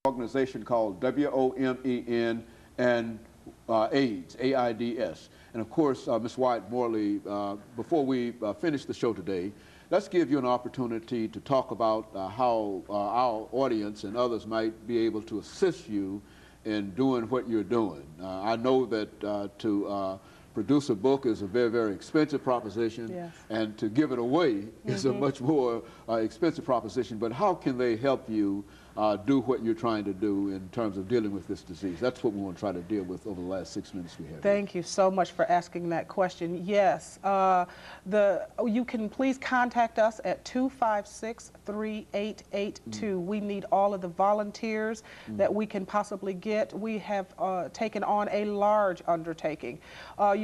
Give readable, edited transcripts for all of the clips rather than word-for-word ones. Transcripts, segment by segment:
organization called WOMEN and AIDS, AIDS. And of course, Ms. Wyatt-Morley, before we finish the show today, let's give you an opportunity to talk about how our audience and others might be able to assist you in doing what you're doing. I know that to produce a book is a very, very expensive proposition, yes, and to give it away is a much more expensive proposition. But how can they help you do what you're trying to do in terms of dealing with this disease? That's what we want to try to deal with over the last 6 minutes we have. Thank you so much for asking that question. Yes, you can please contact us at 256-3882. We need all of the volunteers that we can possibly get. We have taken on a large undertaking.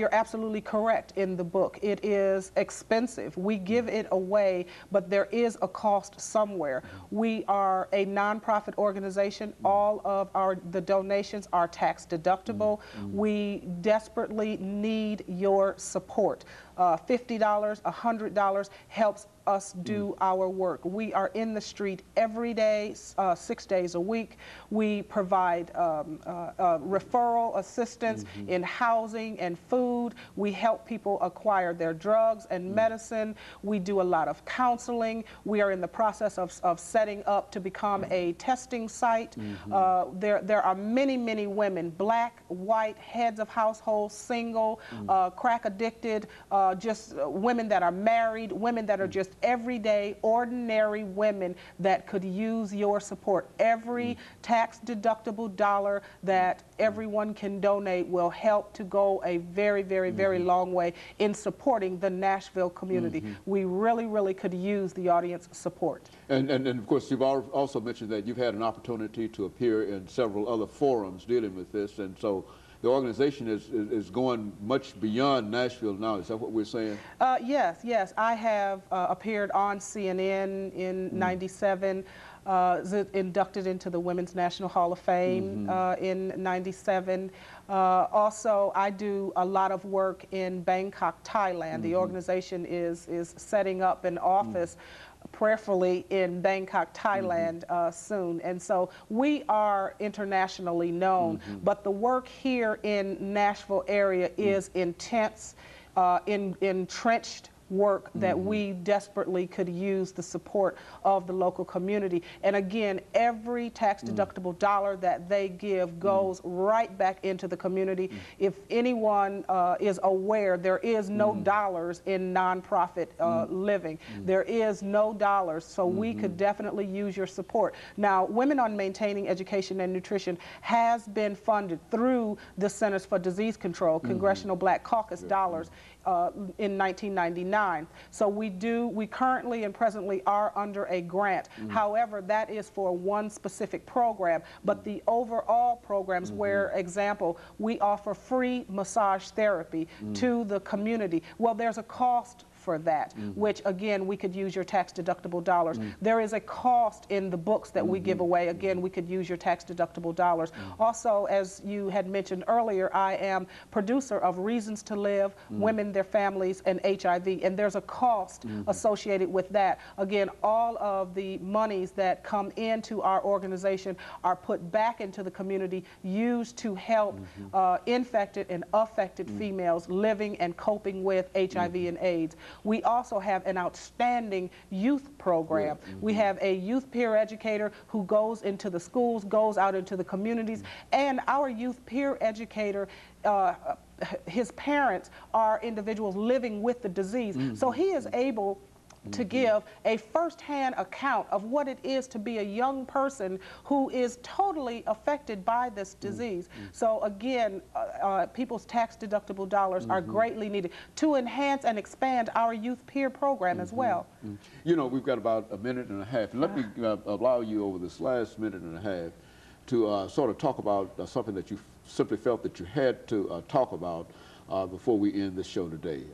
You're absolutely correct in the book. It is expensive. We give it away, but there is a cost somewhere. We are a nonprofit organization. All of the donations are tax deductible. We desperately need your support. $50, $100 helps us do our work. We are in the street every day, 6 days a week. We provide referral assistance in housing and food. We help people acquire their drugs and medicine. We do a lot of counseling. We are in the process of setting up to become a testing site. There are many, many women, black, white, heads of households, single, crack addicted, just women that are married, women that are just everyday, ordinary women that could use your support. Every tax-deductible dollar that everyone can donate will help to go a very, very, very long way in supporting the Nashville community. We really, really could use the audience support. And of course, you've also mentioned that you've had an opportunity to appear in several other forums dealing with this, and so the organization is going much beyond Nashville now. Is that what we're saying? Yes, yes. I have appeared on CNN in '97, inducted into the Women's National Hall of Fame in '97. Also, I do a lot of work in Bangkok, Thailand. The organization is setting up an office prayerfully in Bangkok, Thailand soon. And so we are internationally known, but the work here in Nashville area is intense, entrenched work that we desperately could use the support of the local community. And again, every tax-deductible dollar that they give goes right back into the community. If anyone is aware, there is no dollars in nonprofit living. There is no dollars, so we could definitely use your support. Now, Women on Maintaining Education and Nutrition has been funded through the Centers for Disease Control, Congressional Black Caucus dollars in 1999. So we currently and presently are under a grant. However, that is for one specific program, but the overall programs where, example, we offer free massage therapy to the community. Well, there's a cost for that, which again, we could use your tax-deductible dollars. There is a cost in the books that we give away. Again, we could use your tax-deductible dollars. Also, as you had mentioned earlier, I am producer of Reasons to Live, Women, Their Families, and HIV, and there's a cost associated with that. Again, all of the monies that come into our organization are put back into the community, used to help infected and affected females living and coping with HIV and AIDS. We also have an outstanding youth program. We have a youth peer educator who goes into the schools, goes out into the communities, and our youth peer educator, his parents are individuals living with the disease. So he is able to give a first-hand account of what it is to be a young person who is totally affected by this disease. So again, people's tax-deductible dollars are greatly needed to enhance and expand our youth peer program as well. You know, we've got about a minute and a half. Let me allow you over this last minute and a half to sort of talk about something that you simply felt that you had to talk about before we end this show today.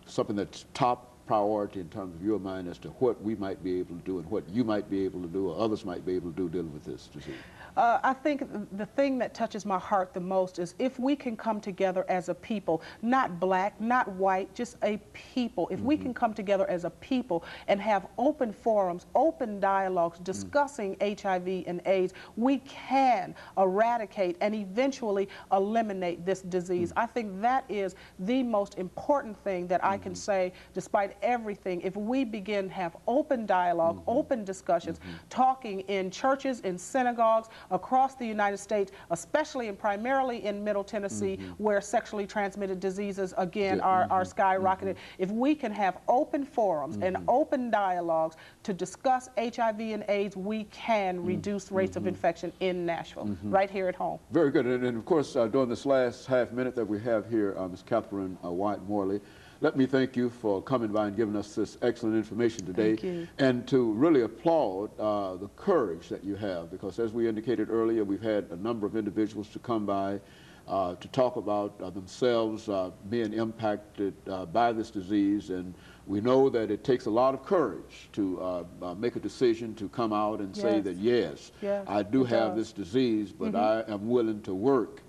Something that's top priority in terms of your mind as to what we might be able to do and what you might be able to do or others might be able to do dealing with this disease? I think the thing that touches my heart the most is if we can come together as a people, not black, not white, just a people. If we can come together as a people and have open forums, open dialogues discussing HIV and AIDS, we can eradicate and eventually eliminate this disease. I think that is the most important thing that I can say, despite everything. If we begin to have open dialogue, open discussions, talking in churches, in synagogues, across the United States, especially and primarily in Middle Tennessee, where sexually transmitted diseases, again, are skyrocketing. If we can have open forums and open dialogues to discuss HIV and AIDS, we can reduce rates of infection in Nashville, right here at home. Very good. And of course, during this last half minute that we have here, Ms. Catherine Wyatt-Morley, let me thank you for coming by and giving us this excellent information today. Thank you. And to really applaud the courage that you have, because as we indicated earlier, we've had a number of individuals to come by to talk about themselves being impacted by this disease. And we know that it takes a lot of courage to make a decision to come out and say that, yes, I do have this disease, but I am willing to work